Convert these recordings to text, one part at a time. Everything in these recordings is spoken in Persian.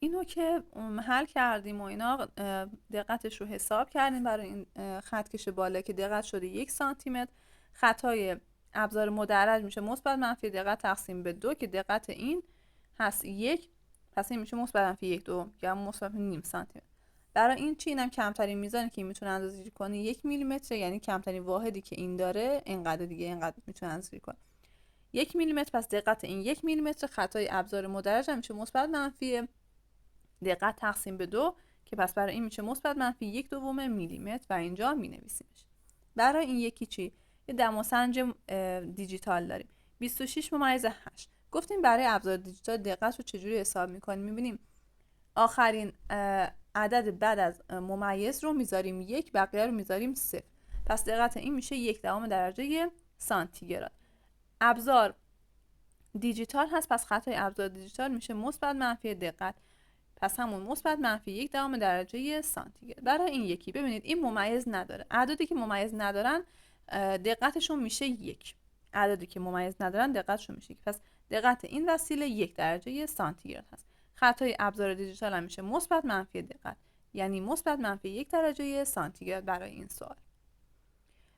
اینو که حل کردیم و اینا دقتش رو حساب کردیم برای این خط کش بالا که دقت شده 1 سانتی متر. خطای ابزار مدرج میشه مثبت منفی دقت تقسیم به 2 که دقت این هست 1، پس این میشه مثبت منفی 1 2 یا مثبت نیم سانتی متر. برای این چی؟ اینم کمترین میزانی که این میتونه اندازه‌گیری کنه 1 میلیمتر، یعنی کمترین واحدی که این داره اینقدر دیگه، اینقدر میتونه اندازه‌گیری کنه 1 میلیمتر. پس دقت این 1 میلیمتر. خطای ابزار مدرج هم میشه مثبت منفی دقت تقسیم به 2 که پس برای این میشه مثبت منفی 1/2 میلیمتر و اینجا مینویسیمش. برای این یکی چی؟ یه دماسنج دیجیتال داریم 26.8. گفتیم برای ابزار دیجیتال دقت رو چجوری حساب میکنیم؟ میبینیم آخرین عدد بعد از ممیز رو میذاریم 1، بقیه رو میذاریم 0. پس دقت این میشه 1/10 سانتیگراد. ابزار دیجیتال هست، پس خطای ابزار دیجیتال میشه مثبت منفی دقت، پس همون مثبت منفی 1/10 سانتیگراد. برای این یکی ببینید این ممیز نداره، اعدادی که ممیز ندارن دقتشون میشه 1، اعدادی که ممیز ندارن دقتشون میشه 1. پس دقت این وسیله 1/10 سانتیگراد هست. خطای ابزار دیجیتال هم میشه مثبت منفی دقت، یعنی مثبت منفی 1/10 سانتیگراد. برای این سوال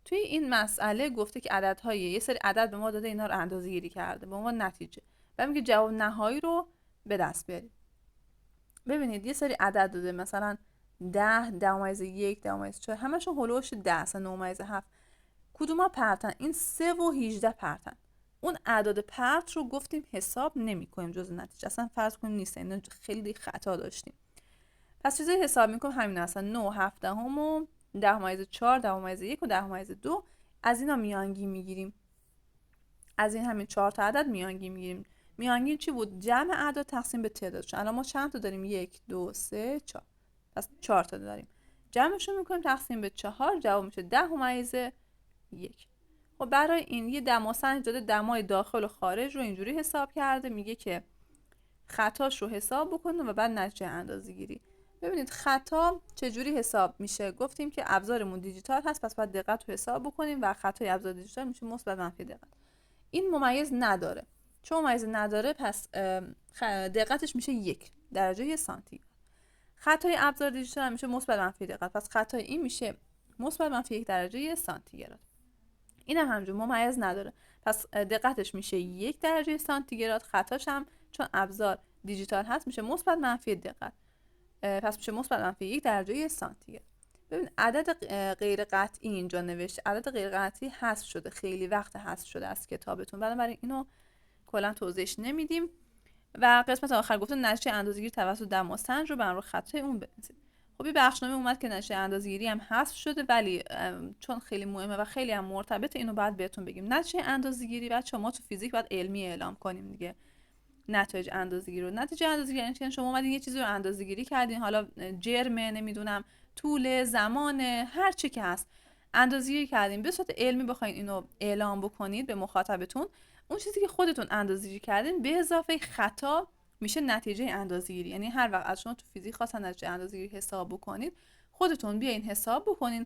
توی این مسئله گفته که عددهای یه سری عدد به ما داده، اینا رو اندازه‌گیری کرده به عنوان نتیجه و میگه جواب نهایی رو به دست بیارید. ببینید یه سری عدد داده، مثلا 10 10^1 10^4 همشون هولوش 10 اصلا 9^7. کدوما پرتن؟ این 3 و 18 پرتن. اون اعداد پرت رو گفتیم حساب نمی‌کنیم جز نتیجه، اصلا فرض کنیم نیست، اینا خیلی خطا داشتیم. پس چیزایی حساب می‌کنیم همین اصلا 9 هفتم و 10^4 10^1 و 10^2. از اینا میانگین میگیریم، از این همین 4 تا عدد میانگین میگیریم. میانگین چی بود؟ جمع اعداد تقسیم به تعدادشون. الان ما چند تا داریم؟ 1 2 3 4، پس 4 تا داریم. جمعشون میکنیم تقسیم به 4، جواب میشه 10^1. خب برای این یه دماسنج داده، دمای داخل و خارج رو اینجوری حساب کرده، میگه که خطاش رو حساب بکنه و بعد نتیجه اندازه‌گیری. ببینید خطا چجوری حساب میشه؟ گفتیم که ابزارمون دیجیتال هست، پس باید دقت رو حساب بکنیم و خطای ابزار دیجیتال میشه مثبت منفی دقت. این ممیز نداره، چون ممیز نداره پس دقتش میشه 1/10 سانتیگراد. خطای ابزار دیجیتال میشه مثبت منفی دقت، پس خطای این میشه مثبت منفی 1/10 سانتیگراد. این هم همجور ممیز نداره، پس دقتش میشه 1/10 سانتیگراد. خطاش هم چون ابزار دیجیتال هست میشه مثبت منفی دقت، پس میشه مثبت منفی 1/10 سانتیگراد. ببین عدد غیر قطعی اینجا نوشته، عدد غیر قطعی حذف شده، خیلی وقت حذف شده از کتابتون، بنابراین اینو کلا توضیحش نمیدیم. و قسمت آخر گفته نتیجه اندازه‌گیری توسط دماسنج رو بر روی خطای اون بنویسید. خب این بخشنامه اومد که نتیجه اندازه‌گیری هم حذف شده، ولی چون خیلی مهمه و خیلی هم مرتبطه اینو بعد بهتون بگیم. نتیجه اندازه‌گیری بچه‌ها ما تو فیزیک باید علمی اعلام کنیم دیگه. نتایج اندازه‌گیری رو، نتیجه اندازه‌گیری یعنی شما اومدین یه چیزی رو اندازه‌گیری کردین، حالا جرمه، نمیدونم طول زمان، هر چی که هست اندازه‌گیری کردین، به صورت علمی بخواید اینو اعلام بکنید به مخاطبتون، اون چیزی که خودتون اندازه‌گیری کردین به اضافه خطا میشه نتیجه اندازه‌گیری. یعنی هر وقت از شما تو فیزیک خواستن نتیجه اندازه‌گیری حساب بکنید، خودتون بیاین حساب بکنین،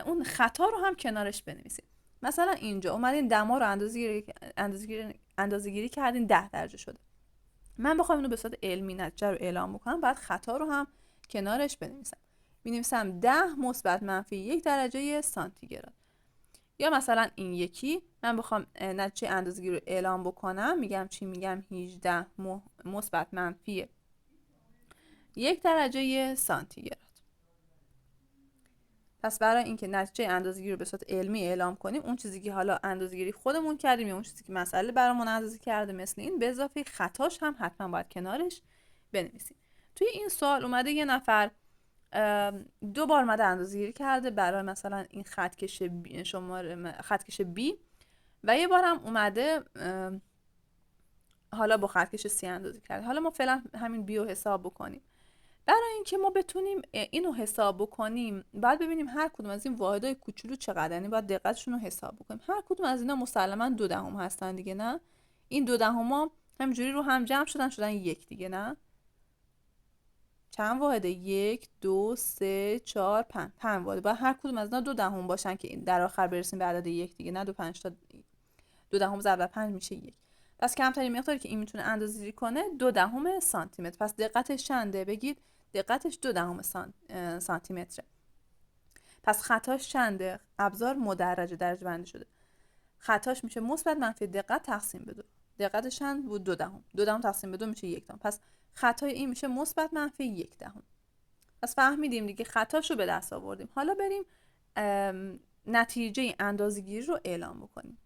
اون خطا رو هم کنارش بنویسید. مثلا اینجا اومدین دما رو اندازه‌گیری کردین 10 درجه شده، من بخوام اینو به صورت علمی نتیجه رو اعلام بکنم بعد خطا رو هم کنارش بنویسم. می‌نویسم 10 مثبت منفی 1/10 سانتیگراد. یا مثلا این یکی من بخوام نتیجه اندازه‌گیری رو اعلام بکنم، میگم چی؟ میگم 18 مثبت منفی 1/10 سانتیگراد. پس برای اینکه نتیجه اندازه‌گیری رو به صورت علمی اعلام کنیم، اون چیزی که حالا اندازه‌گیری خودمون کردیم یا اون چیزی که مسئله برامون اندازه کرده مثل این، به اضافه خطاش هم حتما باید کنارش بنویسیم. توی این سوال اومده یه نفر 2 بار اومده اندازه‌گیری کرده برای مثلا این خطکش شماره خطکش B و یه بار هم اومده حالا با خطکش C اندازه کرده. حالا ما فعلا همین B رو حساب بکنیم. برای اینکه ما بتونیم اینو حساب بکنیم بعد ببینیم هر کدوم از این واحدهای کوچولو چقدر، یعنی باید دقتشون رو حساب بکنیم. هر کدوم از اینا مسلما 2 دهم هستن دیگه، نه؟ این 2 دهم‌ها همینجوری رو هم جمع شدن 1 دیگه، نه؟ چند واحده؟ 1 2 3 4 5 واحد. باید هر کدوم از اینا 2 دهم باشن که در آخر برسیم به عدد 1 دیگه، نه 2 5 تا 2 دهم ضرب 5 میشه 1. پس کمترین مقداری که این میتونه اندازه‌گیری کنه 0.2 سانتی متر. پس دقتش چنده؟ بگید دقتش 0.2 سانتی متره. پس خطاش چنده؟ ابزار مدرجه، درجه بندی شده. خطاش میشه مثبت منفی دقت تقسیم به 2. دقتش چند بود؟ 0.2. 0.2 تقسیم به 2 میشه 1. پس خطای این میشه مثبت منفی 1. پس فهمیدیم دیگه، خطاشو به دست آوردیم. حالا بریم نتیجه اندازه‌گیری رو اعلام بکنیم.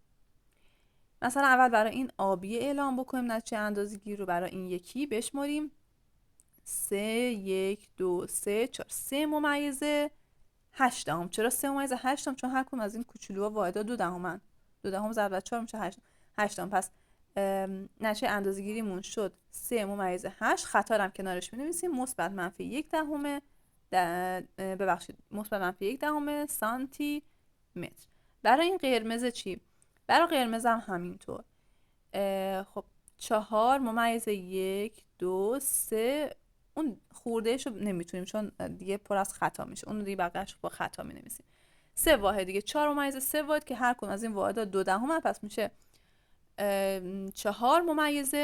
مثلا اول برای این آبی اعلام بکنیم نتیجه اندازه‌گیری رو. برای این یکی بشماریم 3 1 2 3 4 3 ممیز 8. چرا 3 ممیز 8؟ چون هر کدوم از این کوچولوها واحدا 2 2 ضرب در 4 میشه 8. پس نتیجه اندازه‌گیریمون شد 3 ممیز 8. خطا رو هم کنارش می‌نویسیم مثبت منفی 1 ببخشید مثبت منفی 1 سانتی متر. برای این قرمز چی؟ برای قرمز هم همینطور. خب 4 ممیز 1 2 3. اون خوردهش رو نمیتونیم چون دیگه پر از خطا میشه، اون دیگه بقیه‌اش با خطا مینویسیم. 3 واحد دیگه، 4 ممیز 3 واحد که هر کدوم از این واحدها 0.2، پس میشه 4 ممیز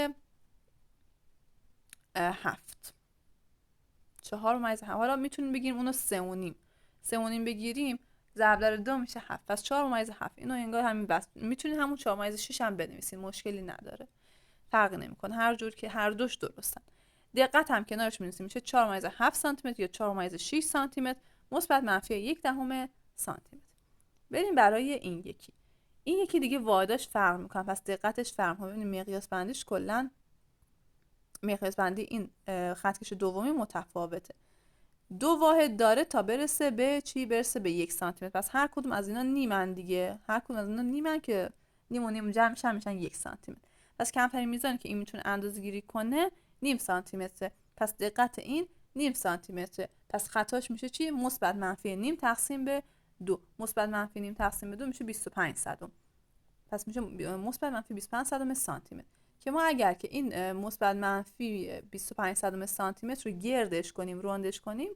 7. 4 ممیز 7. حالا میتونیم بگیریم اونو 3.5 بگیریم ضرب در 2 میشه 7. پس 4 ممیز 7. اینو انگار همین بس میتونید همون 4 ممیز 6 هم بنویسید، مشکلی نداره، فرقی نمیکنه، هر جور که هر دوش درستن. دقت هم کنارش می‌نویسیم میشه 4 ممیز 7 سانتی متر یا 4 ممیز 6 سانتی متر مثبت منفی 1 سانتی متر. بریم برای این یکی. این یکی دیگه واحداش فرق میکنه، پس دقتش فرق میکنه. ببینید مقیاس بندیش کلا مقیاس بندی این خطکش دومی متفاوته. 2 واحد داره تا برسه به چی؟ برسه به 1 سانتی متر. پس هر کدوم از اینا نیمن دیگه، هر کدوم از اینا نیمن که نیم و نیم جمع میشن 1 سانتی متر. پس کمترین میزانی که این میتونه اندازه‌گیری کنه 0.5 سانتی متر. پس دقت این 0.5 سانتی متر. پس خطاش میشه چی؟ مثبت منفی نیم تقسیم به 2. مثبت منفی نیم تقسیم به 2 میشه 25 صدم. پس میشه مثبت منفی 25 صدم سانتی متر. که ما اگر که این مثبت منفی 25 صدم سانتی متر رو گردش کنیم، روندش کنیم،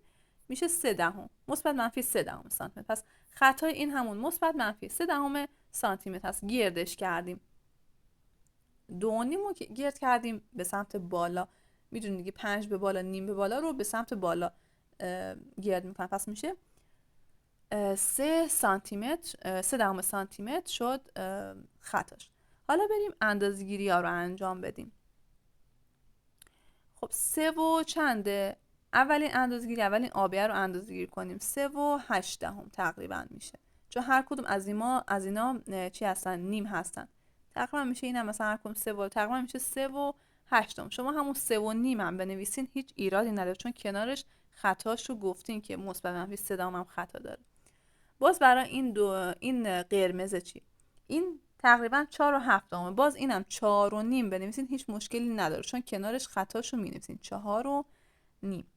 میشه 3 مثبت منفی 3 سانتی متر. پس خطای این همون مثبت منفی 3 سانتی متر است. گردش کردیم، 2.5 رو گرد کردیم به سمت بالا. میدونید دیگه 5 به بالا نیم به بالا رو به سمت بالا گرد میکنم. پس میشه 3 سانتی متر، 3 سانتی متر شد خطاش. حالا بریم اندازه‌گیری ها رو انجام بدیم. خب 3 و چنده؟ اولین اندازه‌گیری، اولین آبیه رو اندازه‌گیری کنیم. 3 و 8 تقریبا میشه، چون هر کدوم از اینا چی هستن؟ نیم هستن. تقریبا میشه این هم مثلا هر کدوم 3 و تقریبا میشه 3 و 8. شما همون 3 و نیم هم بنویسین هیچ ایرادی نداره، چون کنارش خطاش رو گفتین که مثبت منفی 3 هم خطا داره. باز برای این قرمز چی؟ این تقریبا 4 و 7. باز اینم 4 و نیم بنویسین هیچ مشکلی نداره، چون کنارش خطاشو مینویسین 4 و نیم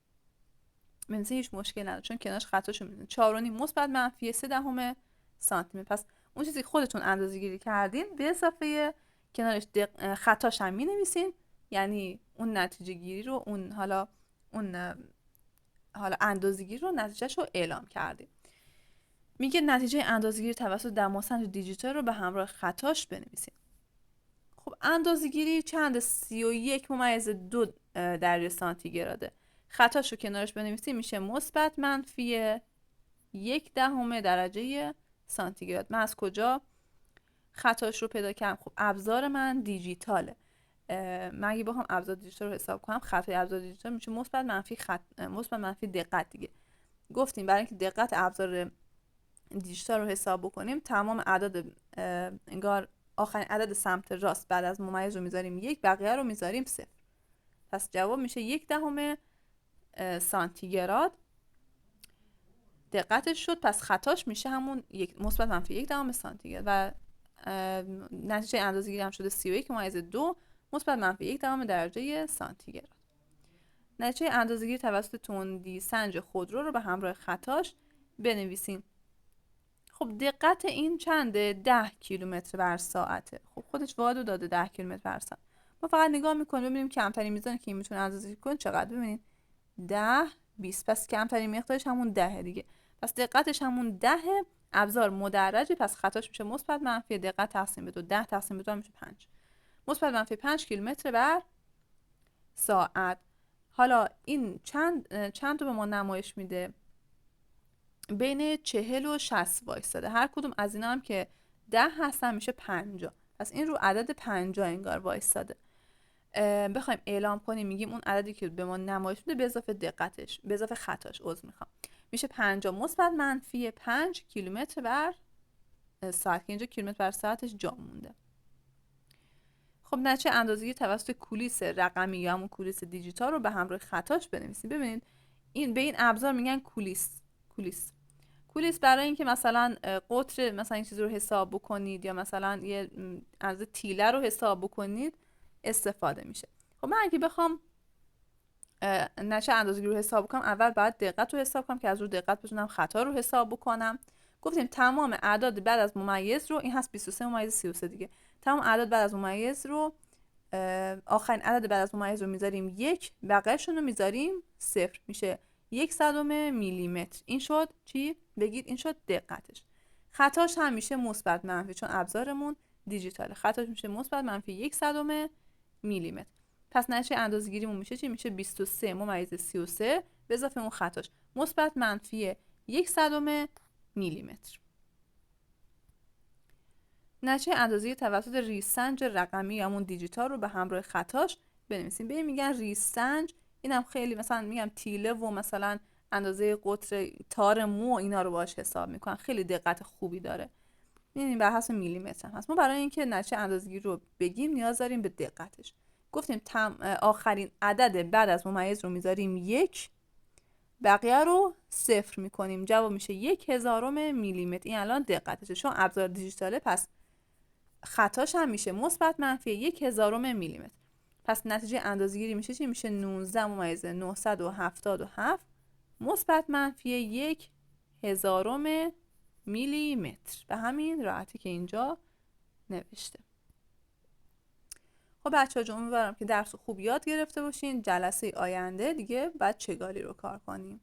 بنویسین هیچ مشکلی نداره، چون کنارش خطاشو مینویسین 4 و نیم مثبت منفی 3 سانتی متر. پس اون چیزی که خودتون اندازه‌گیری کردین به اضافه کنارش خطاش هم مینویسین، یعنی اون نتیجه گیری رو اون اندازه‌گیری رو نتیجهش رو اعلام کردیم. میگه نتیجه اندازه‌گیری توسط دماسنج دیجیتال رو به همراه خطاش بنویسید. خب اندازه‌گیری چند؟ 31.2 درجه سانتیگراده. خطاش رو کنارش بنویسید میشه مثبت منفی 1 درجه سانتیگراد. من از کجا خطاش رو پیدا کردم؟ خب ابزار من دیجیتاله. من اگه بخوام ابزار دیجیتال رو حساب کنم، خطای ابزار دیجیتال میشه مثبت منفی دقت دیگه. گفتیم برای اینکه دقت ابزار دیجیتال رو حساب بکنیم، تمام اعداد انگار آخرین عدد سمت راست بعد از ممیز رو میذاریم 1، بقیه رو میذاریم 0. پس جواب میشه 1 سانتیگراد دقتش شد. پس خطاش میشه همون مثبت منفی 1 سانتیگراد و نتیجه اندازه‌گیری هم شده 31.2 مثبت منفی 1 درجه سانتیگراد. نتیجه اندازه‌گیری توسط تندی سنج خودرو رو به همراه خطاش بنویسیم. خب دقت این چنده؟ 10 کیلومتر بر ساعته. خب خودش واحد داده 10 کیلومتر بر ساعت. ما فقط نگاه میکنیم ببینیم کمترین میزانی که این میتونه اندازه‌گیری کنه چقدر. ببینید 10 20. پس کمترین مقدارش همون 10 دیگه. پس دقتش همون 10. ابزار مدرجه، پس خطاش میشه مثبت منفی دقت تقسیم به 2. 10 تقسیم به 2 میشه 5. مثبت منفی 5 کیلومتر بر ساعت. حالا این چند رو به ما نمایش میده؟ بین 40 و 60 وایستاده. هر کدوم از اینا هم که 10 هستن میشه 50. پس این رو عدد 50 انگار وایستاده. بخوایم اعلام کنیم میگیم اون عددی که به ما نمایش میده به اضافه دقتش، به اضافه خطاش عذر میخوام، میشه 50 مثبت منفی 5 کیلومتر بر ساعت که اینجا کیلومتر بر ساعتش جا مونده. خب نتیجه اندازه‌گیری توسط کولیس رقمی یا همون کولیس دیجیتال رو به همراه خطاش بنویسیم. ببینید این به این ابزار میگن کولیس برای اینکه مثلا قطر مثلا این چیز رو حساب بکنید یا مثلا یه از تیله رو حساب بکنید استفاده میشه. خب من اگه بخوام نشه اندازه‌گیری رو حساب کنم، اول باید دقت رو حساب کنم که از رو دقت بتونم خطا رو حساب بکنم. گفتیم تمام اعداد بعد از ممیز رو، این هست 23 ممیز 33 دیگه، تمام اعداد بعد از ممیز رو آخرین عدد بعد از ممیز رو میذاریم 1، بقیه‌شون رو میذاریم 0، میشه 1/100 میلیمتر. این شد چی؟ بگید این شد دقتش. خطاش هم میشه مثبت منفی، چون ابزارمون دیجیتاله، خطاش میشه مثبت منفی 1/100 میلیمتر. پس نتیجه اندازه‌گیریمون میشه چی؟ میشه 23 ممیز 33 به اضافه اون خطاش مثبت منفی 1/100 میلیمتر. نتیجه اندازه‌گیری توسط ریزسنج رقمی یا همون دیجیتال رو به همراه خطاش بنویسیم. ببین میگن ریزسنج، اینم خیلی مثلا میگم تیله و مثلا اندازه قطر تار مو اینا رو باهاش حساب میکنن، خیلی دقت خوبی داره. می‌بینیم بر حسب میلیمتر هم هست. ما برای اینکه نتیجه اندازه‌گیری رو بگیم نیاز داریم به دقتش. گفتیم آخرین عدد بعد از ممیز رو میذاریم 1، بقیه رو 0 میکنیم، جواب میشه 1/1000 میلیمتر. این الان دقتشه، چون ابزار دیجیتاله پس خطاش هم میشه مثبت منفی 1/1000 میلیمتر. پس نتیجه اندازه‌گیری میشه چی؟ میشه 19 ممیز 977 مثبت منفی 1/1000 میلیمتر. به همین راحتی که اینجا نوشته. خب بچه‌ها جون، امیدوارم که درس خوب یاد گرفته باشین. جلسه آینده دیگه بعد چگالی رو کار کنیم.